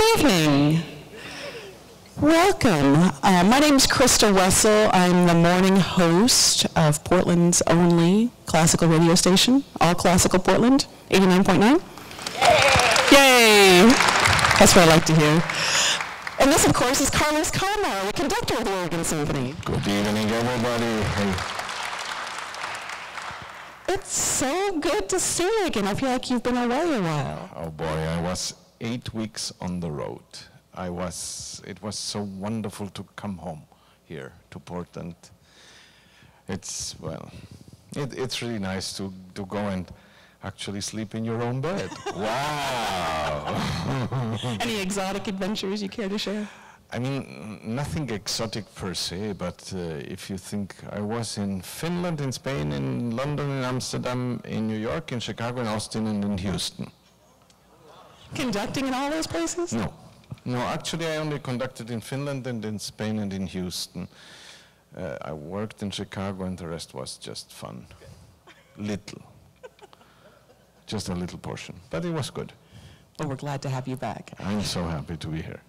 Good evening. Welcome. My name is Christa Wessel. I'm the morning host of Portland's only classical radio station, All Classical Portland, 89.9. Yay! That's what I like to hear. And this, of course, is Kalmar, the conductor of the Oregon Symphony. Good evening, everybody. Hey. It's so good to see you again. I feel like you've been away a while. Oh boy, I was 8 weeks on the road. It was so wonderful to come home here to Portland. It's really nice to go and actually sleep in your own bed. Wow! Any exotic adventures you care to share? I mean, nothing exotic per se, but if you think, I was in Finland, in Spain, in London, in Amsterdam, in New York, in Chicago, in Austin, and in Houston. Conducting in all those places? No, actually I only conducted in Finland and in Spain and in Houston. I worked in Chicago and the rest was just fun. Just a little portion, but it was good. Well, we're glad to have you back. I'm so happy to be here.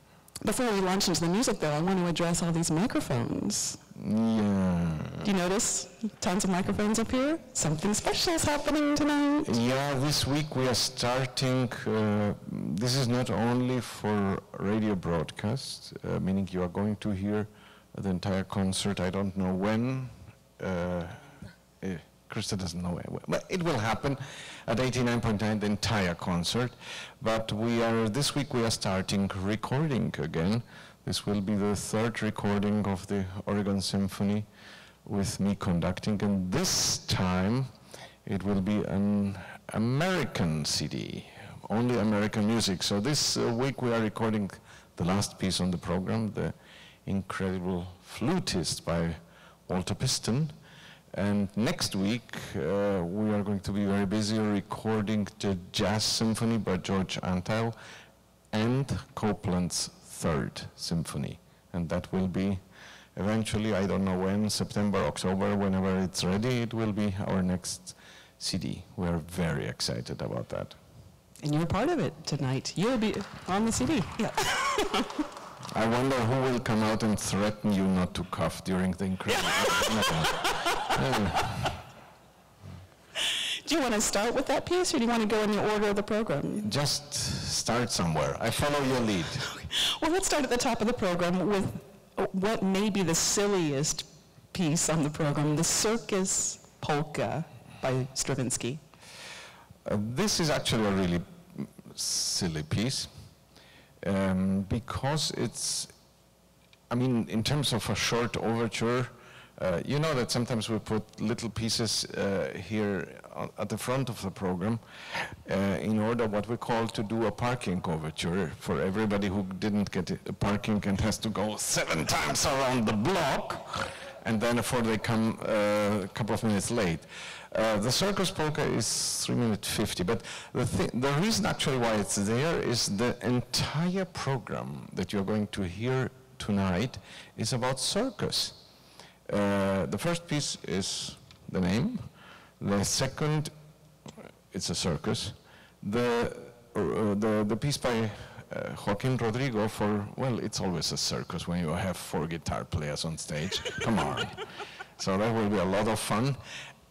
Before we launch into the music, though, I want to address all these microphones. Yeah. Do you notice tons of microphones up here? Something special is happening tonight. Yeah, this week we are starting, this is not only for radio broadcast, meaning you are going to hear the entire concert. I don't know when. Christa doesn't know when, but it will happen at 89.9, the entire concert. But this week we are starting recording again. This will be the third recording of the Oregon Symphony with me conducting, and this time it will be an American CD, only American music. So this week we are recording the last piece on the program, the incredible Flutist by Walter Piston. And next week, we are going to be very busy recording the Jazz Symphony by George Antheil and Copland's Third Symphony. And that will be eventually, I don't know when, September, October, whenever it's ready, it will be our next CD. We're very excited about that. And you're part of it tonight. You'll be on the CD. Yeah. I wonder who will come out and threaten you not to cough during the incredible... Do you want to start with that piece, or do you want to go in the order of the program? Just start somewhere. I follow your lead. Okay. Well, let's start at the top of the program with what may be the silliest piece on the program, the Circus Polka by Stravinsky. This is actually a really silly piece because it's, I mean, in terms of a short overture, you know that sometimes we put little pieces here at the front of the program in order what we call to do a parking overture for everybody who didn't get a parking and has to go 7 times around the block, and then therefore they come a couple of minutes late. The Circus Polka is 3 minutes 50, but the reason actually why it's there is the entire program that you're going to hear tonight is about circus. The first piece is the name. The second, it's a circus. The piece by Joaquin Rodrigo for, well, it's always a circus when you have 4 guitar players on stage. Come on. So that will be a lot of fun.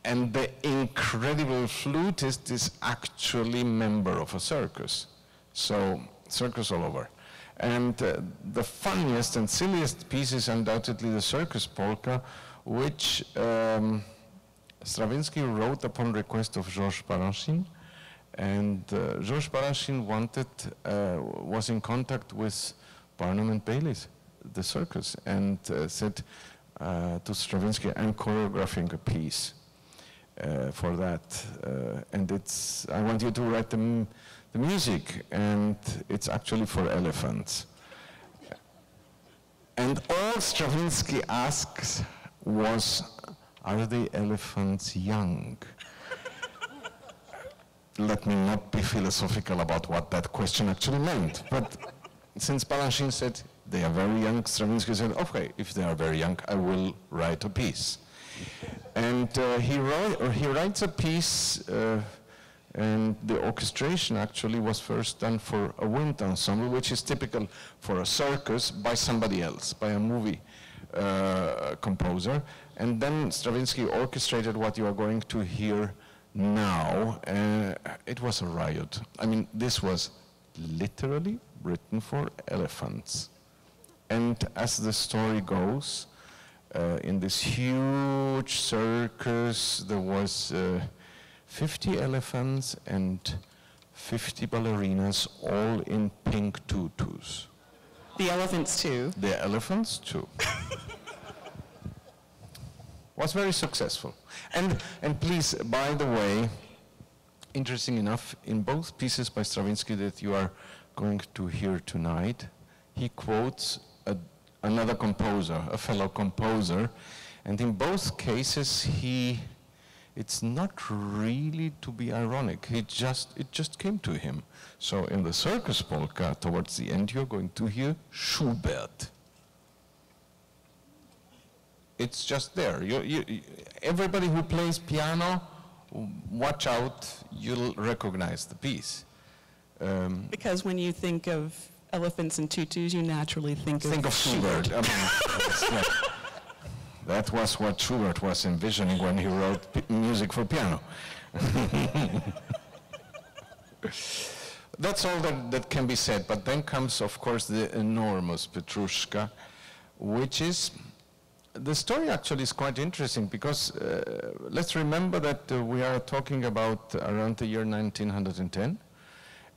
And the incredible flutist is actually member of a circus. So circus all over. And the funniest and silliest piece is undoubtedly the Circus Polka, which Stravinsky wrote upon request of Georges Balanchine. And Georges Balanchine was in contact with Barnum and Bailey's, the circus, and said to Stravinsky, I'm choreographing a piece for that. And I want you to write the music, and it's actually for elephants. And all Stravinsky asks was, are the elephants young? Let me not be philosophical about what that question actually meant, but since Balanchine said they are very young, Stravinsky said, okay, if they are very young, I will write a piece. And he writes a piece And the orchestration actually was first done for a wind ensemble, which is typical for a circus, by somebody else, by a movie composer. And then Stravinsky orchestrated what you are going to hear now. It was a riot. I mean, this was literally written for elephants. And as the story goes, in this huge circus, there was 50 elephants and 50 ballerinas, all in pink tutus. The elephants too. The elephants too. Was very successful. And please, by the way, interesting enough, in both pieces by Stravinsky that you are going to hear tonight, he quotes another composer, a fellow composer, and in both cases it's not really to be ironic. It just came to him. So in the circus polka, towards the end, you're going to hear Schubert. It's just there. Everybody who plays piano, watch out, you'll recognize the piece. Because when you think of elephants and tutus, you naturally think of Schubert. I mean, that was what Schubert was envisioning when he wrote music for piano. That's all that can be said, but then comes, of course, the enormous Petrouchka, which is, the story actually is quite interesting, because let's remember that we are talking about around the year 1910,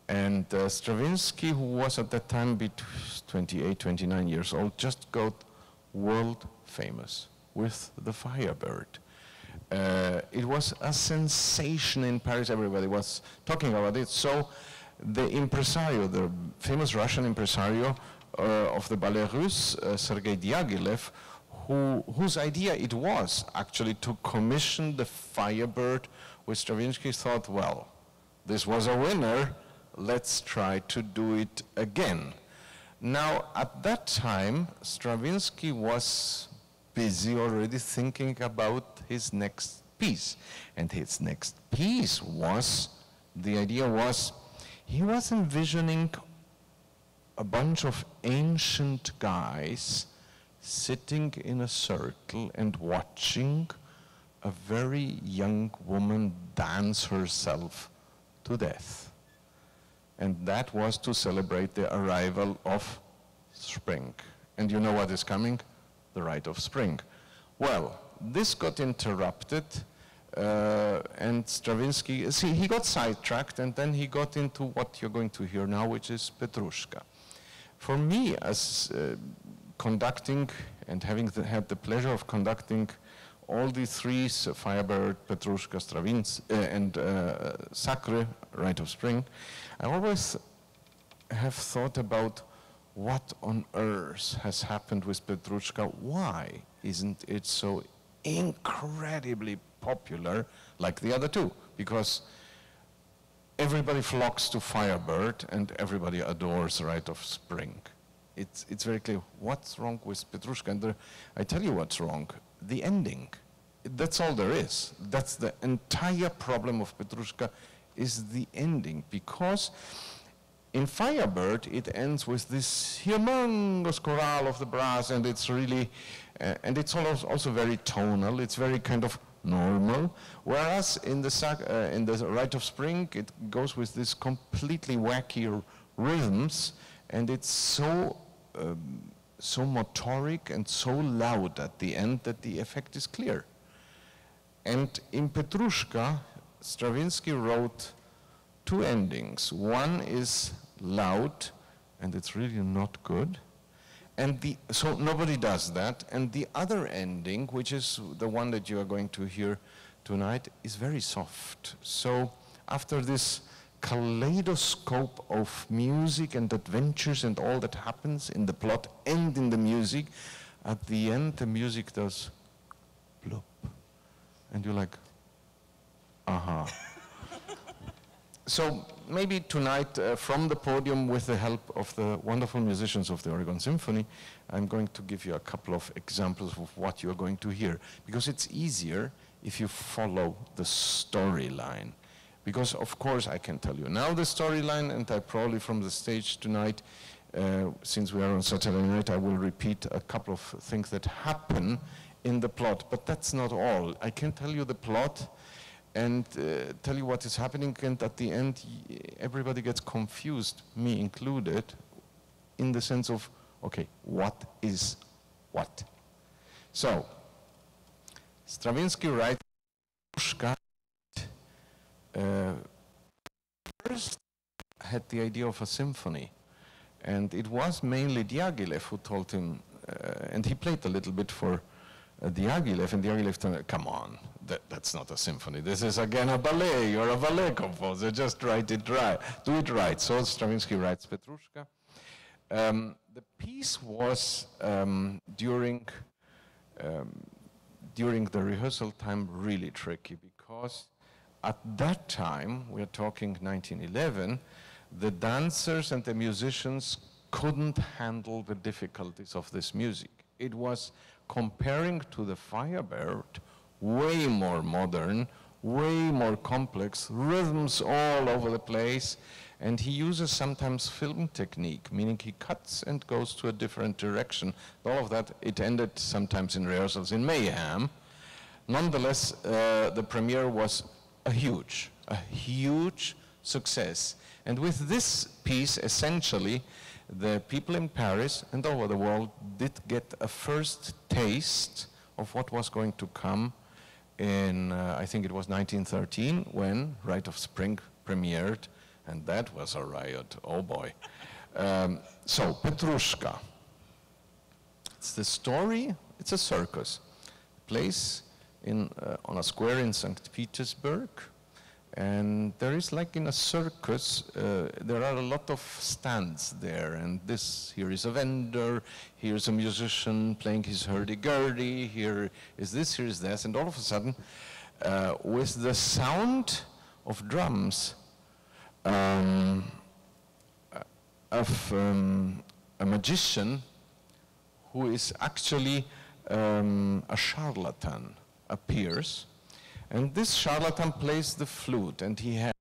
and Stravinsky, who was at that time 28, 29 years old, just got world famous with the Firebird. It was a sensation in Paris. Everybody was talking about it. So the impresario, the famous Russian impresario of the ballet russe, Sergei Diaghilev, whose idea it was actually to commission the Firebird, which Stravinsky thought, well, this was a winner, let's try to do it again. Now, at that time, Stravinsky was busy already thinking about his next piece. And his next piece was, the idea was, he was envisioning a bunch of ancient guys sitting in a circle and watching a very young woman dance herself to death. And that was to celebrate the arrival of spring. And you know what is coming? The Rite of Spring. Well, this got interrupted, and Stravinsky, see, he got sidetracked, and then he got into what you're going to hear now, which is Petrouchka. For me, as conducting and having had the pleasure of conducting all the three, Firebird, Petrouchka, Stravinsky, and Sacre, Rite of Spring, I always have thought about what on earth has happened with Petrouchka. Why isn't it so incredibly popular like the other two? Because everybody flocks to Firebird and everybody adores Rite of Spring. It's very clear what's wrong with Petrouchka. And I tell you what's wrong, the ending. That's all there is. That's the entire problem of Petrouchka, is the ending. Because in Firebird, it ends with this humongous chorale of the brass, and it's really, and it's also very tonal. It's very kind of normal. Whereas in the Rite of Spring, it goes with this completely wacky rhythms, and it's so motoric and so loud at the end that the effect is clear. And in Petrouchka, Stravinsky wrote two endings. One is loud, and it's really not good. And so nobody does that. And the other ending, which is the one that you are going to hear tonight, is very soft. So after this kaleidoscope of music and adventures and all that happens in the plot and in the music, at the end the music does bloop. And you're like, aha. So maybe tonight, from the podium, with the help of the wonderful musicians of the Oregon Symphony, I'm going to give you a couple of examples of what you're going to hear. Because it's easier if you follow the storyline. Because, of course, I can tell you now the storyline, and I probably from the stage tonight, since we are on Saturday night, I will repeat a couple of things that happen in the plot. But that's not all. I can tell you the plot and tell you what is happening, and at the end, everybody gets confused, me included, in the sense of, okay, what is what? So, Stravinsky writes Petrouchka. First had the idea of a symphony, and it was mainly Diaghilev who told him, and he played a little bit for Diaghilev, and Diaghilev told him, come on, that's not a symphony, this is again a ballet, you're a ballet composer, just write it right, do it right. So Stravinsky writes Petrouchka. The piece was during the rehearsal time really tricky, because at that time, we are talking 1911, the dancers and the musicians couldn't handle the difficulties of this music. It was, comparing to the Firebird, way more modern, way more complex, rhythms all over the place, and he uses sometimes film technique, meaning he cuts and goes to a different direction. All of that, it ended sometimes in rehearsals in mayhem. Nonetheless, the premiere was a huge success. And with this piece, essentially, the people in Paris and over the world did get a first taste of what was going to come in, I think it was 1913, when Rite of Spring premiered, and that was a riot, oh boy. So, Petrouchka. It's the story, it's a circus. Place on a square in St. Petersburg, and there is, like in a circus, there are a lot of stands there, and here is a vendor, here's a musician playing his hurdy-gurdy, here is this, here is this, and all of a sudden, with the sound of drums, of a magician who is actually a charlatan appears, and this charlatan plays the flute, and he has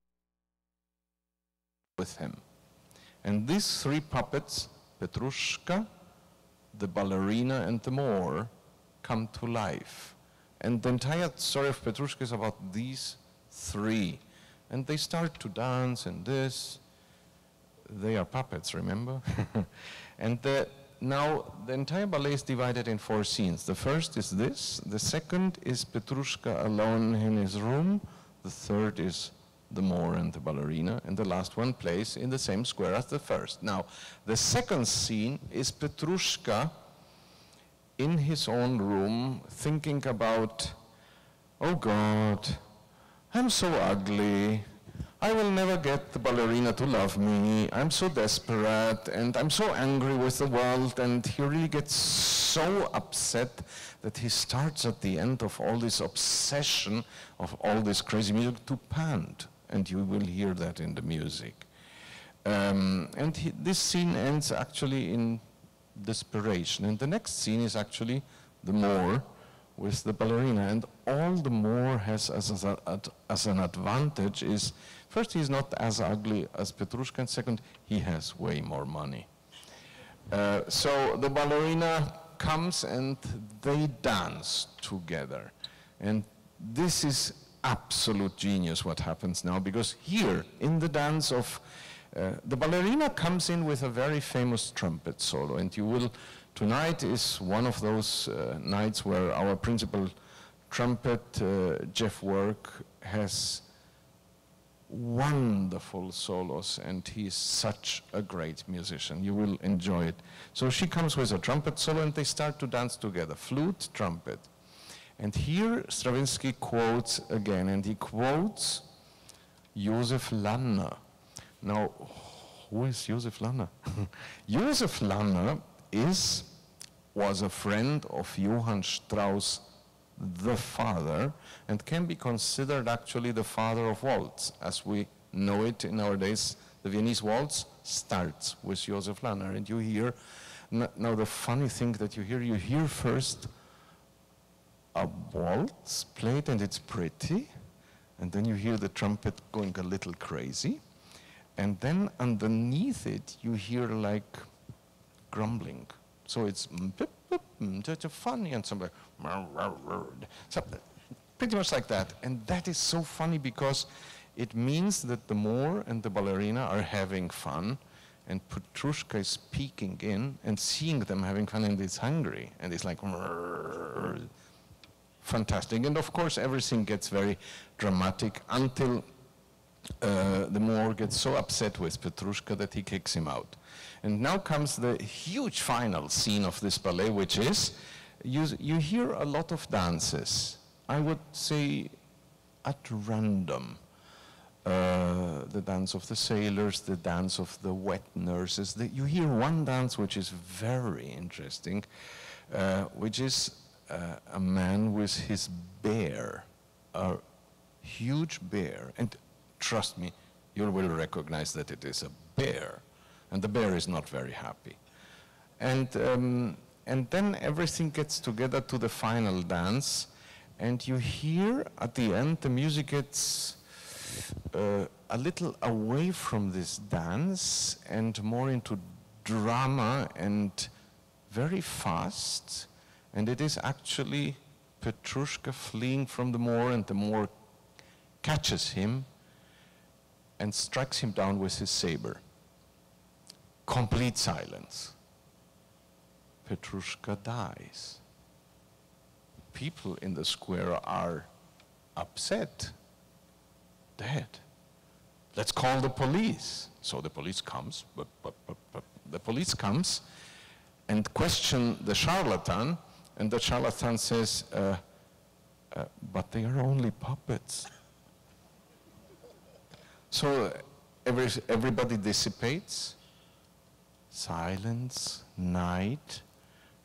with him. And these three puppets, Petrouchka, the ballerina, and the Moor, come to life. And the entire story of Petrouchka is about these three. And they start to dance and this. They are puppets, remember? And now the entire ballet is divided in 4 scenes. The first is this. The second is Petrouchka alone in his room. The third is the Moor and the ballerina. And the last one plays in the same square as the first. Now, the second scene is Petrouchka in his own room thinking about, oh God, I'm so ugly. I will never get the ballerina to love me. I'm so desperate, and I'm so angry with the world, and he really gets so upset that he starts at the end of all this obsession of all this crazy music to pant, and you will hear that in the music. This scene ends actually in desperation, and the next scene is actually the Moor with the ballerina, and all the Moor has as an advantage is, first, he's not as ugly as Petrouchka, and second, he has way more money. So the ballerina comes and they dance together. And this is absolute genius what happens now, because here in the dance of, the ballerina comes in with a very famous trumpet solo, and you will, tonight is one of those nights where our principal trumpet, Jeff Work, has wonderful solos, and he's such a great musician. You will enjoy it. So she comes with a trumpet solo, and they start to dance together, flute, trumpet. And here Stravinsky quotes again, and he quotes Josef Lanner. Now, who is Josef Lanner? Josef Lanner was a friend of Johann Strauss, the father, and can be considered actually the father of waltz. As we know it in our days, the Viennese waltz starts with Josef Lanner, and you hear, now the funny thing that you hear first a waltz played, and it's pretty, and then you hear the trumpet going a little crazy, and then underneath it you hear like grumbling. So it's funny and something, pretty much like that. And that is so funny because it means that the Moor and the ballerina are having fun, and Petrouchka is peeking in and seeing them having fun, and it's hungry, and it's like fantastic. And of course everything gets very dramatic until the Moor gets so upset with Petrouchka that he kicks him out. And now comes the huge final scene of this ballet, which is, you hear a lot of dances, I would say at random. The dance of the sailors, the dance of the wet nurses. You hear one dance which is very interesting, which is a man with his bear, a huge bear. And trust me, you will recognize that it is a bear. And the bear is not very happy. And then everything gets together to the final dance, and you hear at the end the music gets a little away from this dance and more into drama and very fast, and it is actually Petrouchka fleeing from the Moor, and the Moor catches him and strikes him down with his saber. Complete silence. Petrouchka dies. People in the square are upset. Dead. Let's call the police. So the police comes, the police comes and question the charlatan, and the charlatan says, but they are only puppets. So everybody dissipates, silence, night,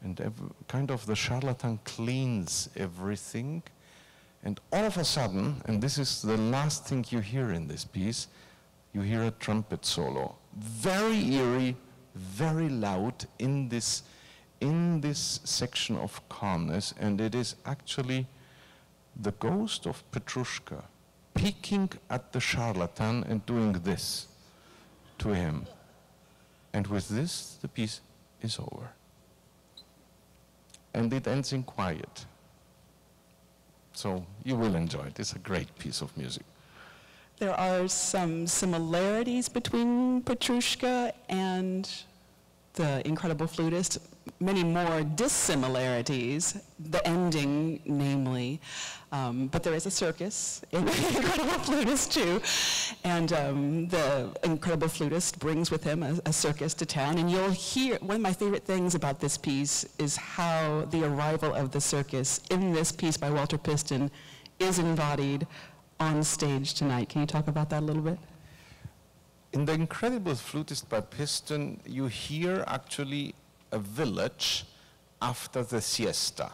and kind of the charlatan cleans everything. And all of a sudden, and this is the last thing you hear in this piece, you hear a trumpet solo. Very eerie, very loud in this section of calmness, and it is actually the ghost of Petrouchka peeking at the charlatan and doing this to him. And with this, the piece is over. And it ends in quiet. So you will enjoy it. It's a great piece of music. There are some similarities between Petrouchka and the Incredible Flutist, many more dissimilarities, the ending namely, but there is a circus in the Incredible Flutist too, and the Incredible Flutist brings with him a circus to town, and you'll hear, one of my favorite things about this piece is how the arrival of the circus in this piece by Walter Piston is embodied on stage tonight. Can you talk about that a little bit? In the Incredible Flutist by Piston, you hear actually a village after the siesta.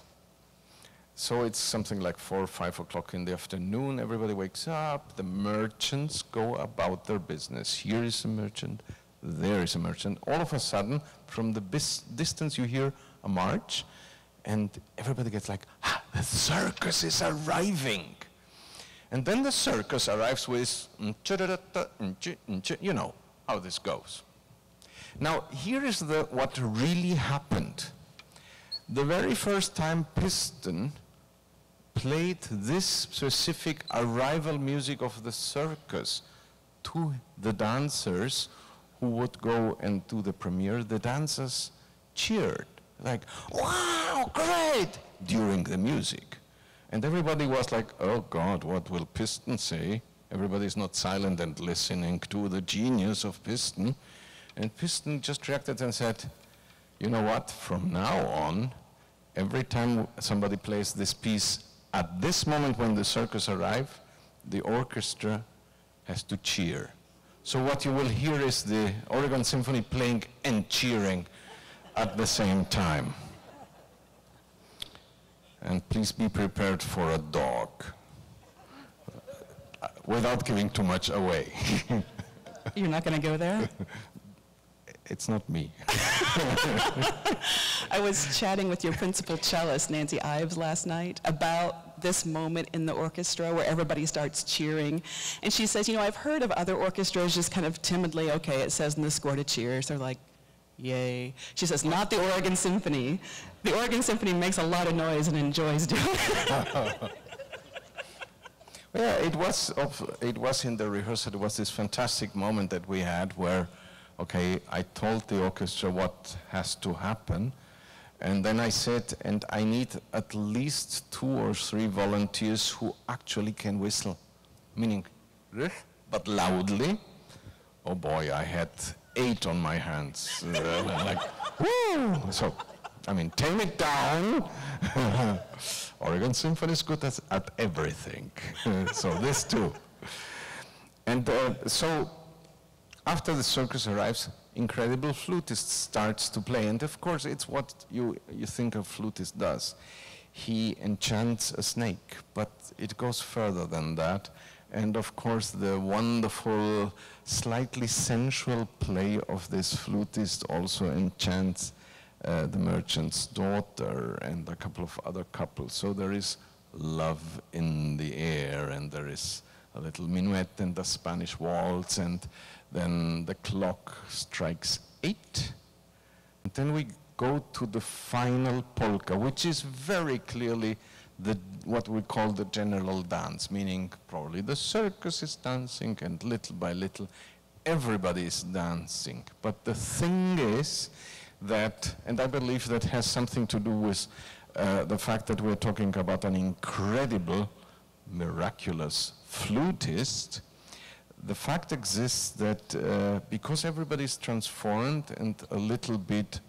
So it's something like 4 or 5 o'clock in the afternoon, everybody wakes up, the merchants go about their business. Here is a merchant, there is a merchant. All of a sudden, from the distance you hear a march, and everybody gets like, the circus is arriving. And then the circus arrives with, you know how this goes. Now, here is what really happened. The very first time Piston played this specific arrival music of the circus to the dancers who would go and do the premiere, the dancers cheered, like, wow, great, during the music. And everybody was like, oh God, what will Piston say? Everybody's not silent and listening to the genius of Piston. And Piston just reacted and said, you know what, from now on, every time somebody plays this piece, at this moment when the circus arrives, the orchestra has to cheer. So what you will hear is the Oregon Symphony playing and cheering at the same time. And please be prepared for a dog, without giving too much away. You're not going to go there? It's not me. I was chatting with your principal cellist, Nancy Ives, last night about about this moment in the orchestra where everybody starts cheering. And she says, you know, I've heard of other orchestras just kind of timidly, okay, it says in the score to cheer, so they're like, yay. She says, not the Oregon Symphony. The Oregon Symphony makes a lot of noise and enjoys doing it. Yeah, it was in the rehearsal, it was this fantastic moment that we had where, okay, I told the orchestra what has to happen, and then I said, and I need at least 2 or 3 volunteers who actually can whistle, meaning, but loudly. Oh boy, I had 8 on my hands, like, woo! So, I mean, tame it down. Oregon Symphony is good at everything, so this too. And so, after the circus arrives, incredible flutist starts to play, and of course it's what you think a flutist does. He enchants a snake, but it goes further than that. And of course the wonderful, slightly sensual play of this flutist also enchants the merchant's daughter and a couple of other couples. So there is love in the air, and there is a little minuet and a Spanish waltz, and then the clock strikes 8. And then we go to the final polka, which is very clearly what we call the general dance, meaning probably the circus is dancing, and little by little everybody is dancing. But the thing is that, and I believe that has something to do with the fact that we're talking about an incredible, miraculous flutist. The fact exists that because everybody is transformed and a little bit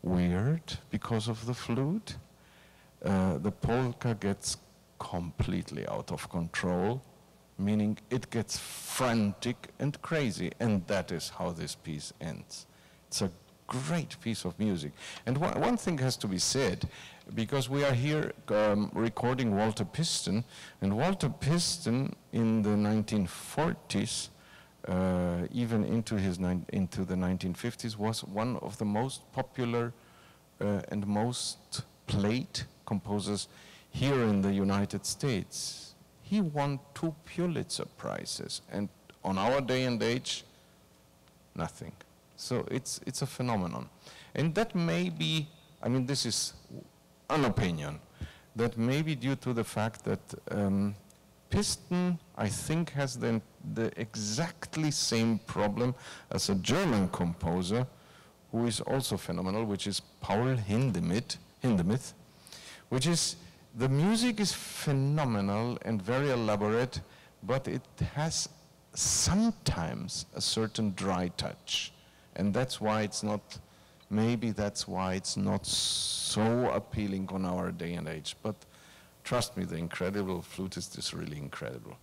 weird because of the flute, the polka gets completely out of control, meaning it gets frantic and crazy, and that is how this piece ends. It's a great piece of music. And one thing has to be said, because we are here recording Walter Piston, and Walter Piston in the 1940s, even into the 1950s, was one of the most popular and most played composers here in the United States. He won 2 Pulitzer Prizes, and on our day and age, nothing. So it's a phenomenon. And that may be, I mean, this is an opinion, that may be due to the fact that Piston, I think, has the exactly same problem as a German composer who is also phenomenal, which is Paul Hindemith, which is, the music is phenomenal and very elaborate, but it has sometimes a certain dry touch. And that's why it's not, maybe that's why it's not so appealing on our day and age. But trust me, the incredible flutist is really incredible.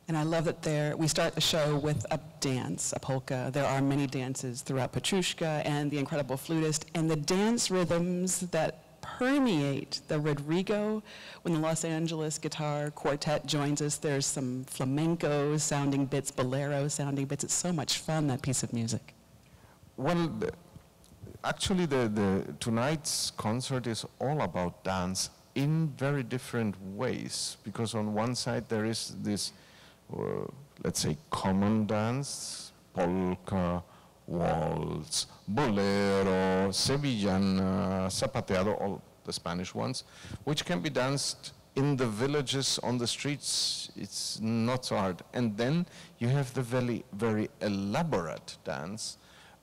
And I love that we start the show with a dance, a polka. There are many dances throughout Petrouchka and the incredible flutist, and the dance rhythms that permeate the Rodrigo. When the Los Angeles Guitar Quartet joins us, there's some flamenco sounding bits, bolero sounding bits. It's so much fun, that piece of music. Well, actually tonight's concert is all about dance in very different ways, because on one side there is this, let's say, common dance, polka, waltz, bolero, sevillana, zapateado, all the Spanish ones, which can be danced in the villages, on the streets. It's not so hard. And then you have the very, very elaborate dance,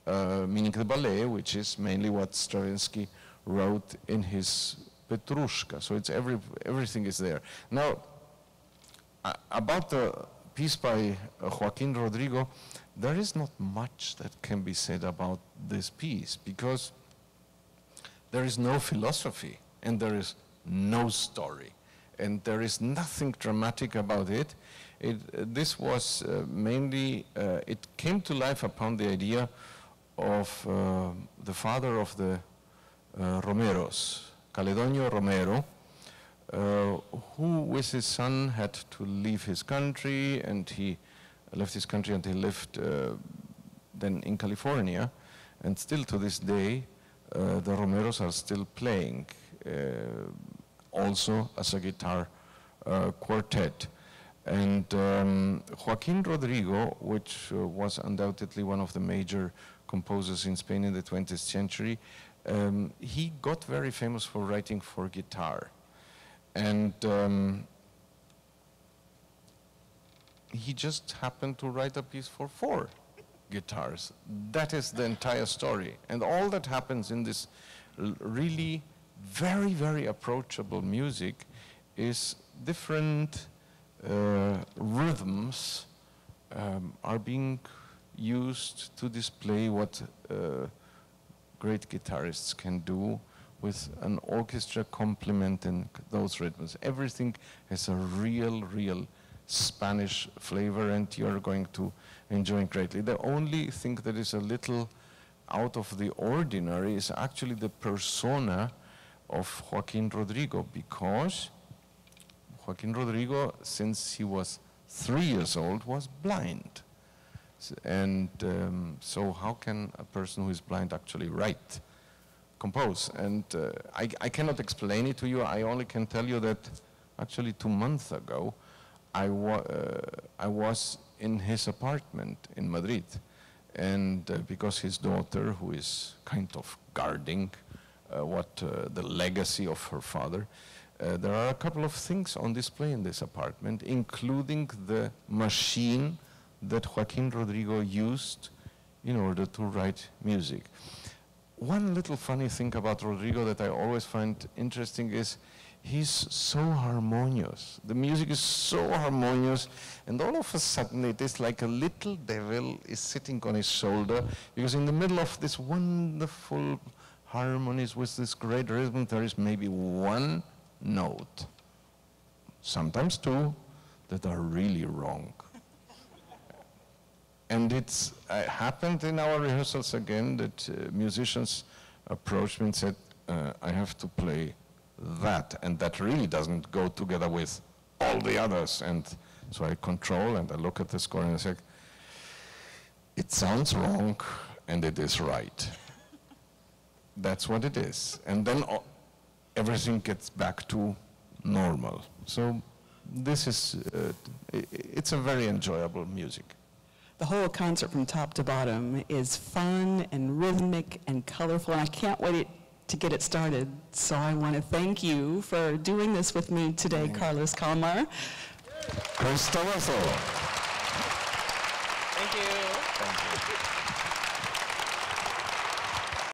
meaning the ballet, which is mainly what Stravinsky wrote in his Petrouchka. So it's everything is there. Now, about the piece by Joaquin Rodrigo, there is not much that can be said about this piece, because there is no philosophy and there is no story and there is nothing dramatic about it. This was mainly, it came to life upon the idea of the father of the Romeros, Caledonio Romero, who with his son had to leave his country, and he left his country and he lived then in California, and still to this day the Romeros are still playing also as a guitar quartet. And Joaquin Rodrigo, which was undoubtedly one of the major composers in Spain in the 20th century, he got very famous for writing for guitar. And he just happened to write a piece for 4 guitars. That is the entire story. And all that happens in this really very, very approachable music is different rhythms are being used to display what great guitarists can do with an orchestra complementing those rhythms. Everything has a real Spanish flavor, and you're going to enjoy it greatly. The only thing that is a little out of the ordinary is actually the persona of Joaquin Rodrigo, because Joaquin Rodrigo, since he was 3 years old, was blind. And so how can a person who is blind actually write, compose? And I cannot explain it to you. I only can tell you that actually 2 months ago, I was in his apartment in Madrid. And because his daughter, who is kind of guarding the legacy of her father, there are a couple of things on display in this apartment, including the machine that Joaquin Rodrigo used in order to write music. One little funny thing about Rodrigo that I always find interesting is he's so harmonious. The music is so harmonious, and all of a sudden it is like a little devil is sitting on his shoulder, because in the middle of this wonderful harmonies with this great rhythm, there is maybe 1 note, sometimes 2, that are really wrong. And it's happened in our rehearsals again that musicians approached me and said, I have to play that, and that really doesn't go together with all the others. And so I control and I look at the score and I say, it sounds wrong and it is right. That's what it is. And then everything gets back to normal. So this is, it's a very enjoyable music. The whole concert from top to bottom is fun and rhythmic and colorful, and I can't wait to get it started. So I want to thank you for doing this with me today, Carlos Kalmar. Christa Wessel.